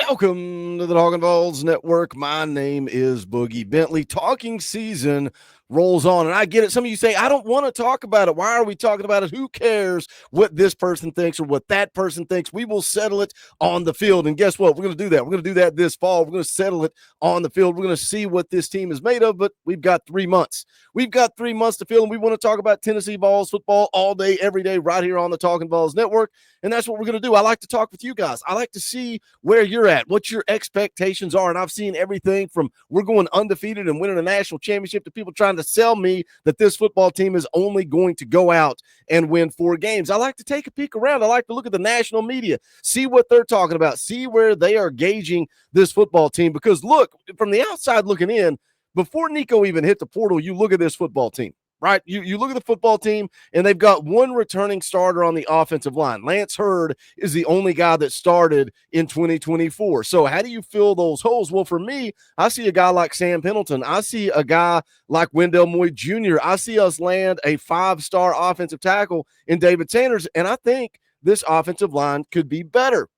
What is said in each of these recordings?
Welcome to the Talkin VAWLS Network. My name is Boogie Bentley. Talking season rolls on, and I get it. Some of you say, I don't want to talk about it. Why are we talking about it? Who cares what this person thinks or what that person thinks? We will settle it on the field. And guess what? We're going to do that. We're going to do that this fall. We're going to settle it on the field. We're going to see what this team is made of, but we've got 3 months. We've got 3 months to fill, and we want to talk about Tennessee Vols football all day, every day, right here on the Talkin VAWLS Network. And that's what we're going to do. I like to talk with you guys. I like to see where you're at, what your expectations are. And I've seen everything from we're going undefeated and winning a national championship to people trying to sell me that this football team is only going to go out and win 4 games. I like to take a peek around. I like to look at the national media, see what they're talking about, see where they are gauging this football team. Because look, from the outside looking in, before Nico even hit the portal, you look at this football team. Right? You look at the football team, and they've got one returning starter on the offensive line. Lance Hurd is the only guy that started in 2024. So how do you fill those holes? Well, for me, I see a guy like Sam Pendleton. I see a guy like Wendell Moy Jr. I see us land a 5-star offensive tackle in David Sanders, and I think this offensive line could be better.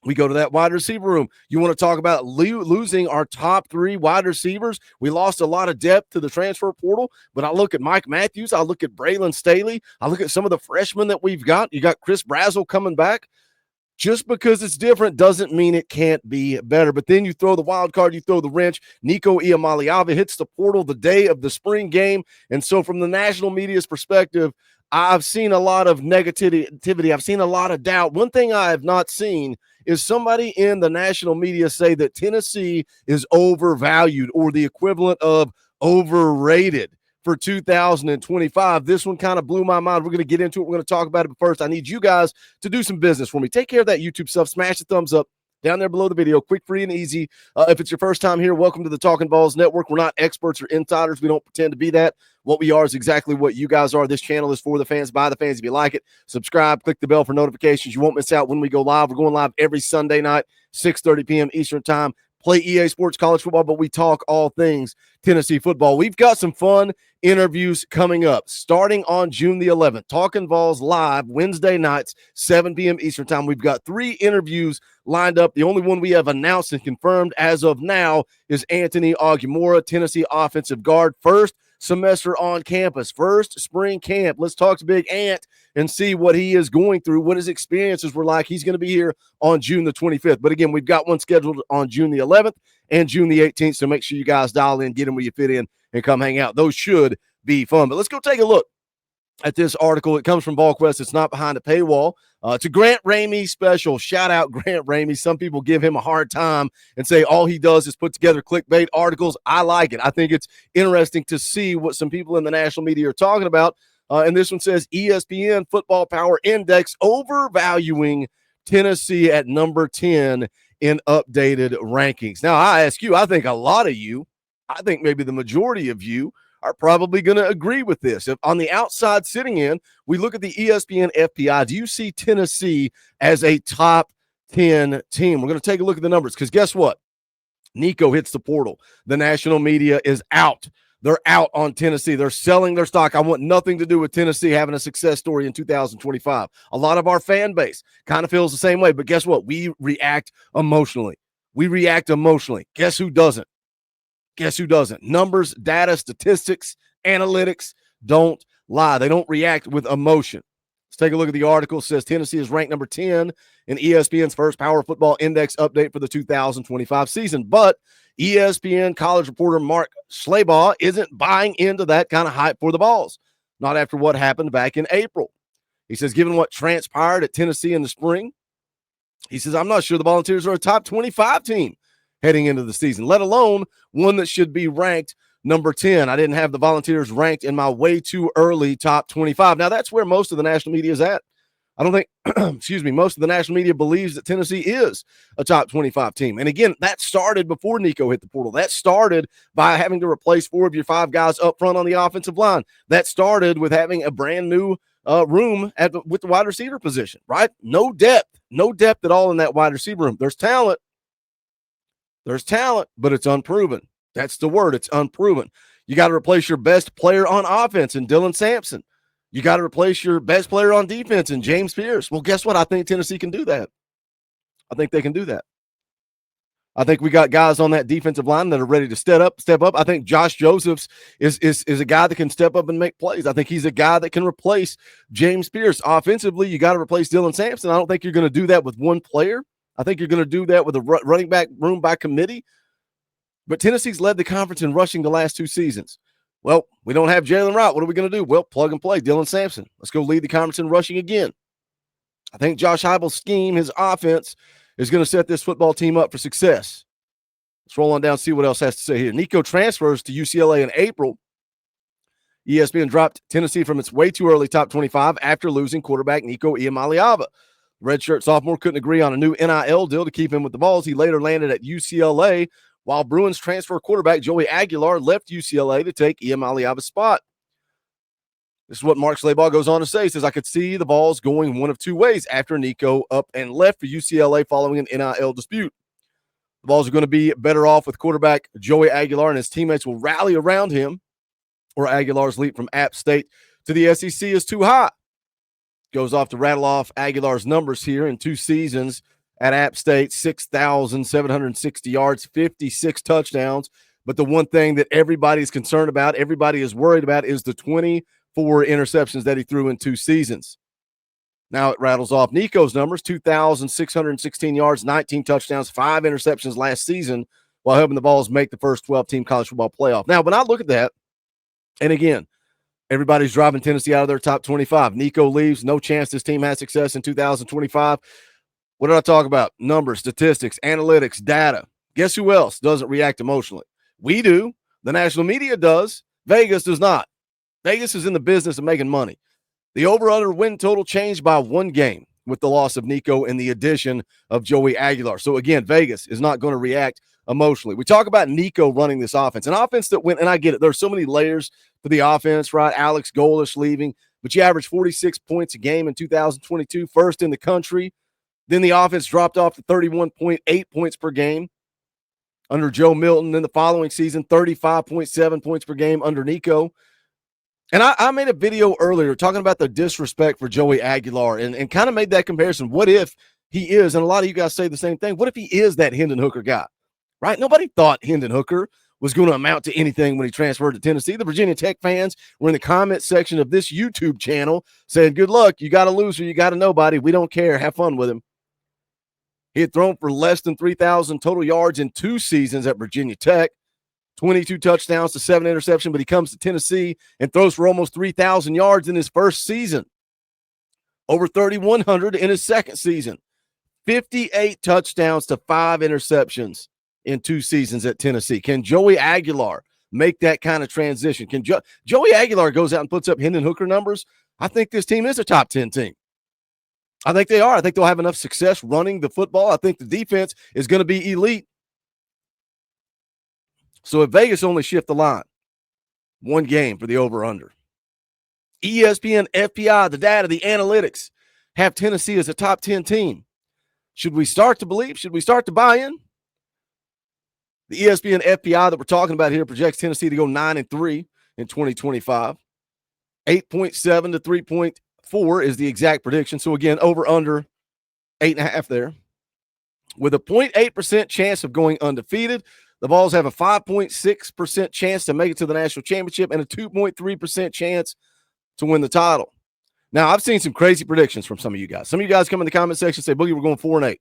We go to that wide receiver room. You want to talk about losing our top 3 wide receivers? We lost a lot of depth to the transfer portal, but I look at Mike Matthews. I look at Braylon Staley. I look at some of the freshmen that we've got. You got Chris Brazzell coming back. Just because it's different doesn't mean it can't be better. But then you throw the wild card, you throw the wrench. Nico Iamaleava hits the portal the day of the spring game. And so from the national media's perspective, I've seen a lot of negativity. I've seen a lot of doubt. One thing I have not seen is somebody in the national media say that Tennessee is overvalued or the equivalent of overrated for 2025. This one kind of blew my mind. We're going to get into it. We're going to talk about it. But first, I need you guys to do some business for me. Take care of that YouTube stuff. Smash the thumbs up down there below the video. Quick, free, and easy. If it's your first time here, welcome to the Talkin VAWLS Network. We're not experts or insiders. We don't pretend to be that. What we are is exactly what you guys are. This channel is for the fans, by the fans. If you like it, subscribe, click the bell for notifications. You won't miss out when we go live. We're going live every Sunday night, 6:30 p.m. Eastern time. Play EA Sports College Football, but we talk all things Tennessee football. We've got some fun interviews coming up starting on June the 11th. Talkin VAWLS live Wednesday nights, 7 p.m. Eastern time. We've got 3 interviews lined up. The only one we have announced and confirmed as of now is Anthony Aguimora, Tennessee offensive guard. First semester on campus, first spring camp. Let's talk to Big Ant and see what he is going through, what his experiences were like. He's going to be here on June the 25th. But again, we've got one scheduled on June the 11th and June the 18th. So make sure you guys dial in, get in where you fit in, and come hang out. Those should be fun. But let's go take a look at this article. It comes from VolQuest. It's not behind a paywall. It's a Grant Ramey special. Shout out Grant Ramey. Some people give him a hard time and say all he does is put together clickbait articles. I like it. I think it's interesting to see what some people in the national media are talking about. And this one says ESPN Football Power Index overvaluing Tennessee at number 10 in updated rankings. Now, I ask you, I think a lot of you, I think maybe the majority of you are probably going to agree with this. If on the outside sitting in, we look at the ESPN FPI, do you see Tennessee as a top 10 team? We're going to take a look at the numbers because guess what? Nico hits the portal. The national media is out. They're out on Tennessee. They're selling their stock. I want nothing to do with Tennessee having a success story in 2025. A lot of our fan base kind of feels the same way, but guess what? We react emotionally. We react emotionally. Guess who doesn't? Guess who doesn't? Numbers, data, statistics, analytics don't lie. They don't react with emotion. Let's take a look at the article. It says Tennessee is ranked number 10 in ESPN's first Power Football Index update for the 2025 season. But ESPN college reporter Mark Schlabach isn't buying into that kind of hype for the Vols. Not after what happened back in April. He says, given what transpired at Tennessee in the spring, he says, I'm not sure the Volunteers are a top 25 team heading into the season, let alone one that should be ranked number 10. I didn't have the Volunteers ranked in my way too early top 25. Now, that's where most of the national media is at. I don't think, most of the national media believes that Tennessee is a top 25 team. And again, that started before Nico hit the portal. That started by having to replace 4 of your 5 guys up front on the offensive line. That started with having a brand new room with the wide receiver position, right? No depth at all in that wide receiver room. There's talent, but it's unproven. That's the word. It's unproven. You got to replace your best player on offense in Dylan Sampson. You got to replace your best player on defense in James Pierce. Well, guess what? I think Tennessee can do that. I think they can do that. I think we got guys on that defensive line that are ready to step up. I think Josh Josephs is a guy that can step up and make plays. I think he's a guy that can replace James Pierce. Offensively, you got to replace Dylan Sampson. I don't think you're going to do that with one player. I think you're going to do that with a running back room by committee. But Tennessee's led the conference in rushing the last 2 seasons. Well, we don't have Jalen Wright. What are we going to do? Well, plug and play Dylan Sampson. Let's go lead the conference in rushing again. I think Josh Heupel's scheme, his offense, is going to set this football team up for success. Let's roll on down and see what else has to say here. Nico transfers to UCLA in April. ESPN dropped Tennessee from its way too early top 25 after losing quarterback Nico Iamaleava. Redshirt sophomore couldn't agree on a new NIL deal to keep him with the Vols. He later landed at UCLA, while Bruins transfer quarterback Joey Aguilar left UCLA to take Iamaleava's spot. This is what Mark Schlabach goes on to say. He says, I could see the Vols going one of 2 ways after Nico up and left for UCLA following an NIL dispute. The Vols are going to be better off with quarterback Joey Aguilar, and his teammates will rally around him, or Aguilar's leap from App State to the SEC is too high. Goes off to rattle off Aguilar's numbers here in 2 seasons at App State, 6,760 yards, 56 touchdowns. But the one thing that everybody is concerned about, everybody is worried about, is the 24 interceptions that he threw in 2 seasons. Now it rattles off Nico's numbers, 2,616 yards, 19 touchdowns, 5 interceptions last season, while helping the Vols make the first 12-team college football playoff. Now, when I look at that, and again, everybody's driving Tennessee out of their top 25. Nico leaves, no chance this team has success in 2025. What did I talk about? Numbers, statistics, analytics, data. Guess who else doesn't react emotionally? We do. The national media does. Vegas does not. Vegas is in the business of making money. The over-under win total changed by 1 game with the loss of Nico and the addition of Joey Aguilar. So, again, Vegas is not going to react emotionally. We talk about Nico running this offense, an offense that went, and I get it, there's so many layers to the offense, right? Alex Golish leaving, but you averaged 46 points a game in 2022, first in the country. Then the offense dropped off to 31.8 points per game under Joe Milton. Then the following season, 35.7 points per game under Nico. And I made a video earlier talking about the disrespect for Joey Aguilar and kind of made that comparison. What if he is, and a lot of you guys say the same thing, what if he is that Hendon Hooker guy, right? Nobody thought Hendon Hooker was going to amount to anything when he transferred to Tennessee. The Virginia Tech fans were in the comment section of this YouTube channel saying, good luck, you got a loser, you got a nobody, we don't care, have fun with him. He had thrown for less than 3,000 total yards in 2 seasons at Virginia Tech. 22 touchdowns to 7 interceptions, but he comes to Tennessee and throws for almost 3,000 yards in his first season. Over 3,100 in his second season. 58 touchdowns to 5 interceptions in 2 seasons at Tennessee. Can Joey Aguilar make that kind of transition? Can Joey Aguilar goes out and puts up Hendon Hooker numbers? I think this team is a top 10 team. I think they are. I think they'll have enough success running the football. I think the defense is going to be elite. So if Vegas only shift the line, 1 game for the over-under. ESPN, FPI, the data, the analytics have Tennessee as a top 10 team. Should we start to believe? Should we start to buy in? The ESPN FPI that we're talking about here projects Tennessee to go 9-3 in 2025. 8.7 to 3.4 is the exact prediction. So again, over-under 8.5 there. With a 0.8% chance of going undefeated, the Vols have a 5.6% chance to make it to the national championship and a 2.3% chance to win the title. Now, I've seen some crazy predictions from some of you guys. Some of you guys come in the comment section and say, Boogie, we're going 4-8.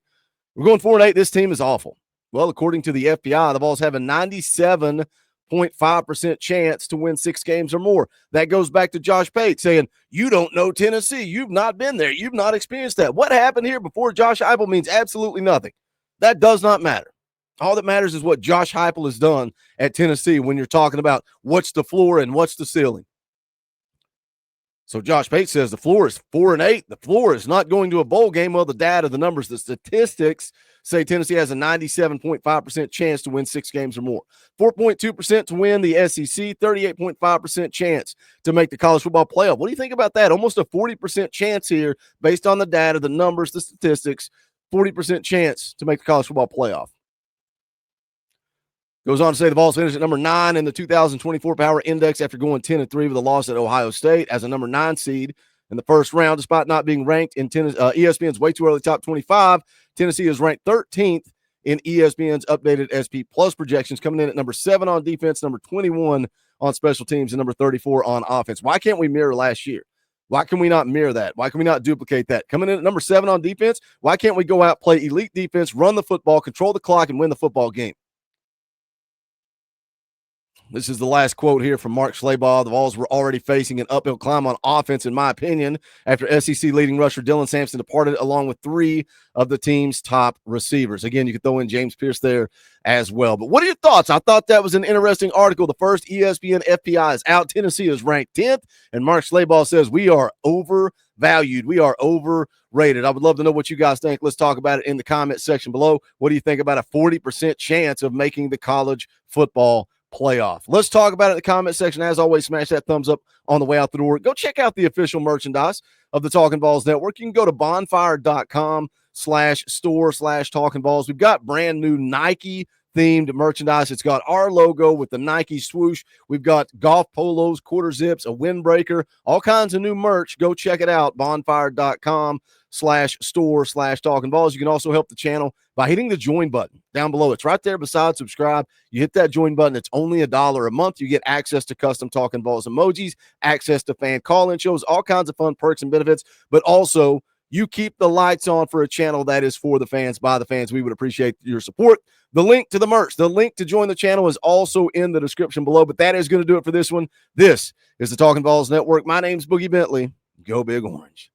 We're going 4-8. This team is awful. Well, according to the FBI, the Vols have a 97.5% chance to win 6 games or more. That goes back to Josh Pate saying, you don't know Tennessee. You've not been there. You've not experienced that. What happened here before Josh Heupel means absolutely nothing. That does not matter. All that matters is what Josh Heupel has done at Tennessee when you're talking about what's the floor and what's the ceiling. So Josh Pate says the floor is 4-8. The floor is not going to a bowl game. Well, the data, the numbers, the statistics say Tennessee has a 97.5% chance to win 6 games or more. 4.2% to win the SEC, 38.5% chance to make the college football playoff. What do you think about that? Almost a 40% chance here based on the data, the numbers, the statistics, 40% chance to make the college football playoff. Goes on to say the Vols finished at number 9 in the 2024 Power Index after going 10-3 with a loss at Ohio State as a number 9 seed in the first round, despite not being ranked in ESPN's way too early top 25. Tennessee is ranked 13th in ESPN's updated SP Plus projections, coming in at number 7 on defense, number 21 on special teams, and number 34 on offense. Why can't we mirror last year? Why can we not mirror that? Why can we not duplicate that? Coming in at number 7 on defense, why can't we go out, play elite defense, run the football, control the clock, and win the football game? This is the last quote here from Mark Schlabach. The Vols were already facing an uphill climb on offense, in my opinion, after SEC leading rusher Dylan Sampson departed, along with 3 of the team's top receivers. Again, you could throw in James Pierce there as well. But what are your thoughts? I thought that was an interesting article. The first ESPN FPI is out. Tennessee is ranked 10th, and Mark Schlabach says we are overvalued. We are overrated. I would love to know what you guys think. Let's talk about it in the comment section below. What do you think about a 40% chance of making the college football playoff? Let's talk about it in the comment section. As always, smash that thumbs up on the way out the door. Go check out the official merchandise of the Talkin VAWLS Network. You can go to bonfire.com/store/Talkin VAWLS. We've got brand new Nike themed merchandise. It's got our logo with the Nike swoosh. We've got golf polos, quarter zips, a windbreaker, all kinds of new merch. Go check it out. Bonfire.com/store/Talkin VAWLS. You can also help the channel by hitting the join button down below. It's right there beside subscribe. You hit that join button. It's only $1 a month. You get access to custom Talkin VAWLS emojis, access to fan call-in shows, all kinds of fun perks and benefits, but also you keep the lights on for a channel that is for the fans, by the fans. We would appreciate your support. The link to the merch, the link to join the channel is also in the description below, but that is going to do it for this one. This is the Talkin VAWLS Network. My name's Boogie Bentley. Go Big Orange.